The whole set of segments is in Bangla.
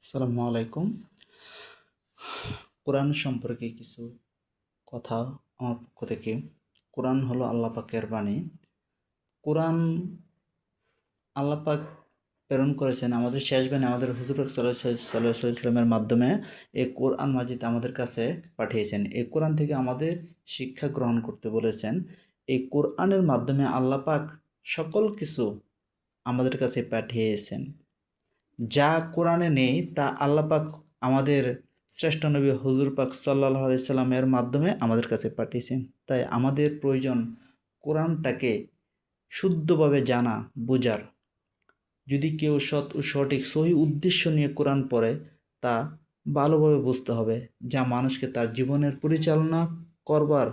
আসসালামু আলাইকুম। কোরআন সম্পর্কে কিছু কথা আমার পক্ষ থেকে। কোরআন হলো আল্লাহ পাকের বাণী। কোরআন আল্লাহ পাক প্রেরণ করেছেন আমাদের শেষ বাণী আমাদের হুজুর পাক সাল্লাল্লাহু আলাইহি ওয়াসাল্লামের মাধ্যমে এই কোরআন মাজিদ আমাদের কাছে পাঠিয়েছেন। এই কোরআন থেকে আমাদের শিক্ষা গ্রহণ করতে বলেছেন। এই কোরআনের মাধ্যমে আল্লাহ পাক সকল কিছু আমাদের কাছে পাঠিয়েছেন। যা কোরআনে নেই তা আল্লাহ পাক আমাদের শ্রেষ্ঠ নবী হুজুর পাক সাল্লাল্লাহু আলাইহি সাল্লামের মাধ্যমে আমাদের কাছে পাঠিয়েছেন। তাই আমাদের প্রয়োজন কোরআনটাকে শুদ্ধভাবে জানা, বোঝার। যদি কেউ সৎ ও সঠিক সহি উদ্দেশ্য নিয়ে কোরআন পড়ে তা ভালোভাবে বুঝতে হবে, যা মানুষকে তার জীবনের পরিচালনা করবার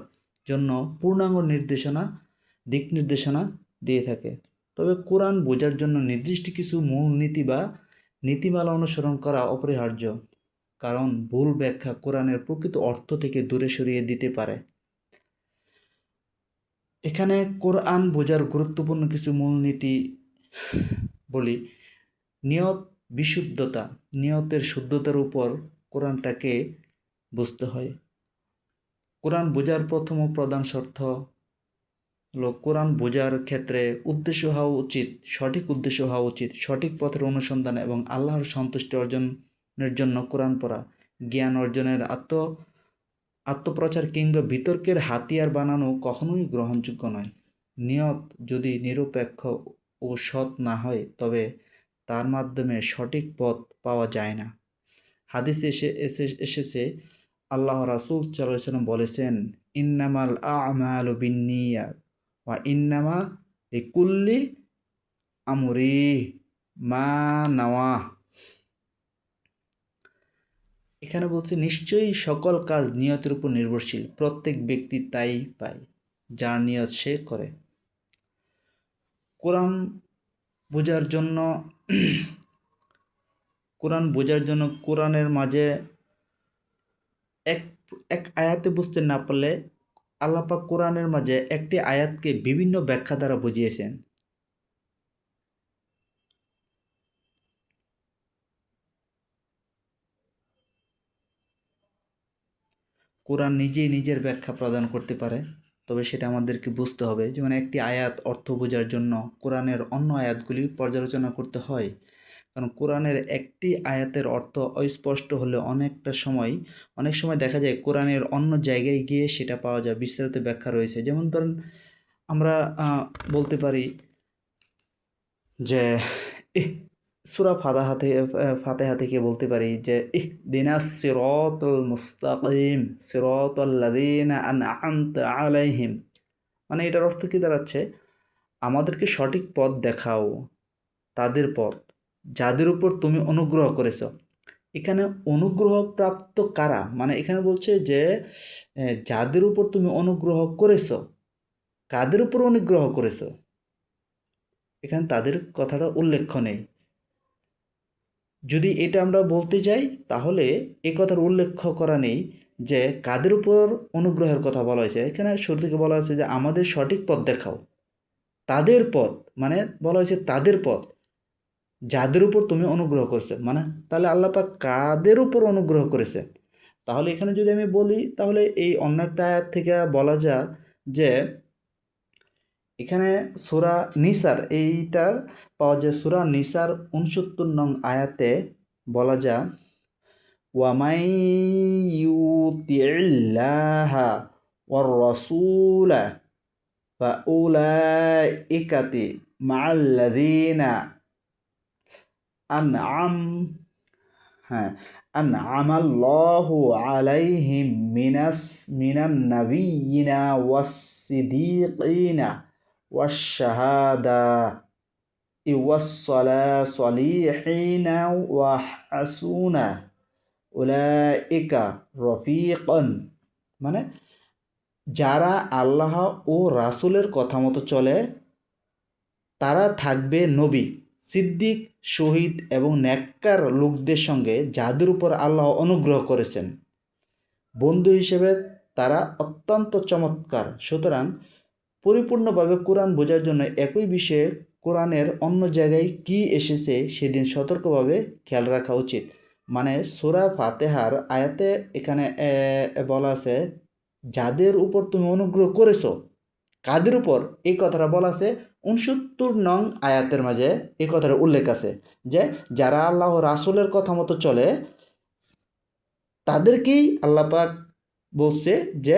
জন্য পূর্ণাঙ্গ দিক নির্দেশনা দিয়ে থাকে। তবে কোরআন বোঝার জন্য নির্দিষ্ট কিছু মূল নীতি বা নীতিমালা অনুসরণ করা অপরিহার্য, কারণ ভুল ব্যাখ্যা কোরআনের প্রকৃত অর্থ থেকে দূরে সরিয়ে দিতে পারে। এখানে কোরআন বোঝার গুরুত্বপূর্ণ কিছু মূলনীতি বলি। নিয়ত বিশুদ্ধতা, নিয়তের শুদ্ধতার উপর কোরআনটাকে বুঝতে হয়। কোরআন বোঝার প্রথম ও প্রধান শর্ত হলো কোরআন বোঝার ক্ষেত্রে উদ্দেশ্য হওয়া উচিত, সঠিক উদ্দেশ্য হওয়া উচিত, সঠিক পথের অনুসন্ধান এবং আল্লাহর সন্তুষ্টি অর্জনের জন্য কোরআন পড়া। জ্ঞান অর্জনের আত্মপ্রচার কিংবা বিতর্কের হাতিয়ার বানানো কখনোই গ্রহণযোগ্য নয়। নিয়ত যদি নিরপেক্ষ ও সৎ না হয় তবে তার মাধ্যমে সঠিক পথ পাওয়া যায় না। হাদিসে এসেছে আল্লাহ রাসূল সাল্লাল্লাহু আলাইহি ওয়াসাল্লাম বলেছেন, ইন্নামাল আ'মালু বিন্নিয়াত ওয়া ইন্নামা লিকুল্লি আমরি মা নাওয়া। এখানে বলছে নিশ্চয়ই সকল কাজ নিয়তের উপর নির্ভরশীল, প্রত্যেক ব্যক্তি তাই পায় যার নিয়ত সে করে। কোরআন বোঝার জন্য কোরআনের মাঝে এক এক আয়াতে বুঝতে না পারলে আল্লাহ পাক কোরআনের মাঝে একটি আয়াতকে বিভিন্ন ব্যাখ্যা দ্বারা বুঝিয়েছেন। কোরআন নিজেই নিজের ব্যাখ্যা প্রদান করতে পারে, তবে সেটা আমাদেরকে বুঝতে হবে। যেমন একটি আয়াত অর্থ বোঝার জন্য কোরআনের অন্য আয়াতগুলি পর্যালোচনা করতে হয়, কারণ কোরআনের একটি আয়াতের অর্থ অস্পষ্ট হলে অনেক সময় দেখা যায় কোরআনের অন্য জায়গায় গিয়ে সেটা পাওয়া যায়, বিস্তারিত ব্যাখ্যা রয়েছে। যেমন ধরেন আমরা বলতে পারি যে সূরা ফাতিহা থেকে বলতে পারি যে ইহদিনাস সিরাতাল মুস্তাকিম সিরাতাল্লাযীনা আন'আমতা আলাইহিম। মানে এটার অর্থ কি দাঁড়াচ্ছে? আমাদেরকে সঠিক পথ দেখাও, তাদের পথ যাদের উপর তুমি অনুগ্রহ করেছ। এখানে অনুগ্রহ প্রাপ্ত কারা? মানে এখানে বলছে যে যাদের উপর তুমি অনুগ্রহ করেছ, কাদের উপর অনুগ্রহ করেছ? এখানে তাদের কথাটা উল্লেখ নেই। যদি এটা আমরা বলতে যাই তাহলে এ কথার উল্লেখ করা নেই যে কাদের উপর অনুগ্রহের কথা বলা হয়েছে। এখানে শুরু থেকে বলা হয়েছে যে আমাদের সঠিক পথ দেখাও, তাদের পথ, মানে বলা হয়েছে তাদের পথ যাদের উপর তুমি অনুগ্রহ করছো। মানে তাহলে আল্লাহ পাক কাদের উপর অনুগ্রহ করেছে? তাহলে এখানে যদি আমি বলি তাহলে এই অন্য একটা আয়াত থেকে বলা যায় যে এখানে সূরা নিসার এইটার পাওয়া যায়, সূরা নিসার 69 নং আয়াতে বলা যায় ওয়ামাই ইউতিল্লাহা ওয়ার রাসূলা ফাউলাইকাতি মাআল্লাযীনা আনআম হ্যাঁ আনআমাল্লাহু আলাইহিম মিনান নাবিয়্যিনা ওয়াস সিদ্দীকিনা ওয়াস শাহাদা ওয়াস-সলিহিনা ওয়া হাসুনা উলাইকা রফিকান। মানে যারা আল্লাহ ও রাসূলের কথা মতো চলে তারা থাকবে নবী, সিদ্দিক, শহীদ এবং নেককার লোকদের সঙ্গে যাদের উপর আল্লাহ অনুগ্রহ করেছেন। বন্ধু হিসেবে তারা অত্যন্ত চমৎকার। সুতরাং পরিপূর্ণভাবে কোরআন বোঝার জন্য একই বিষয়ে কোরআনের অন্য জায়গায় কি এসেছে সেদিন সতর্কভাবে খেয়াল রাখা উচিত। মানে সূরা ফাতিহার আয়াতে এখানে বলা আছে যাদের উপর তুমি অনুগ্রহ করেছো, কাদের উপর এই কথাটা বলা আছে 69 নং আয়াতের মাঝে এই কথাটা উল্লেখ আছে যে যারা আল্লাহ রাসূলের কথা মতো চলে তাদেরকেই আল্লাহ পাক বলছে যে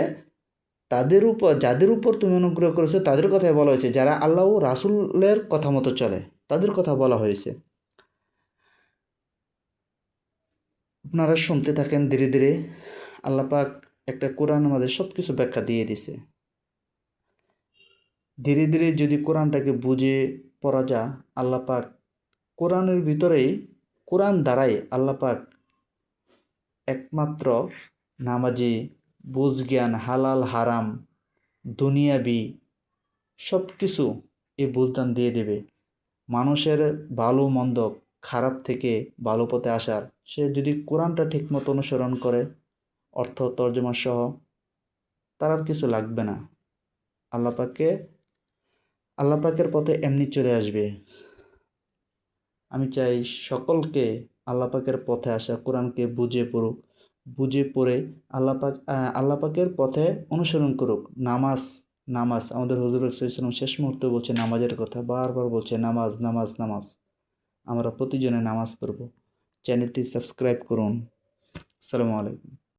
তাদের উপর যাদের উপর তুমি অনুগ্রহ করেছো তাদের কথাই বলা হয়েছে, যারা আল্লাহ ও রাসূলের কথা মতো চলে তাদের কথা বলা হয়েছে। আপনারা শুনতে থাকেন ধীরে ধীরে। আল্লাহ পাক একটা কোরআনের মধ্যে সব কিছু ব্যাখ্যা দিয়ে দিছে। ধীরে ধীরে যদি কোরআনটাকে বুঝে পড়া যায়, আল্লাহ পাক কোরআনের ভিতরেই, কোরআন দ্বারাই আল্লাহ পাক একমাত্র নামাজি, বুঝ জ্ঞান, হালাল হারাম, দুনিয়াবি সব কিছু এই বুঝদান দিয়ে দেবে। মানুষের ভালো মন্দ, খারাপ থেকে ভালো পথে আসার, সে যদি কোরআনটা ঠিকমতো অনুসরণ করে অর্থ তর্জমা সহ, তার আর কিছু লাগবে না। আল্লাহ পাকের পথে এমনি চলে আসবে। আমি চাই সকলকে আল্লাহ পাকের পথে আসা, কোরআনকে বুঝে পড়ুক, বুঝে পড়ে আল্লাহ পাকের পথে অনুসরণ করুক। নামাজ, নামাজ আমাদের হুজুর সাল্লাল্লাহু আলাইহি ওয়াসাল্লাম শেষ মুহূর্তে বলছে নামাজের কথা, বারবার বলছে নামাজ নামাজ নামাজ। আমরা প্রতিজনে নামাজ পড়ব। চ্যানেলটি সাবস্ক্রাইব করুন। আসসালামু আলাইকুম।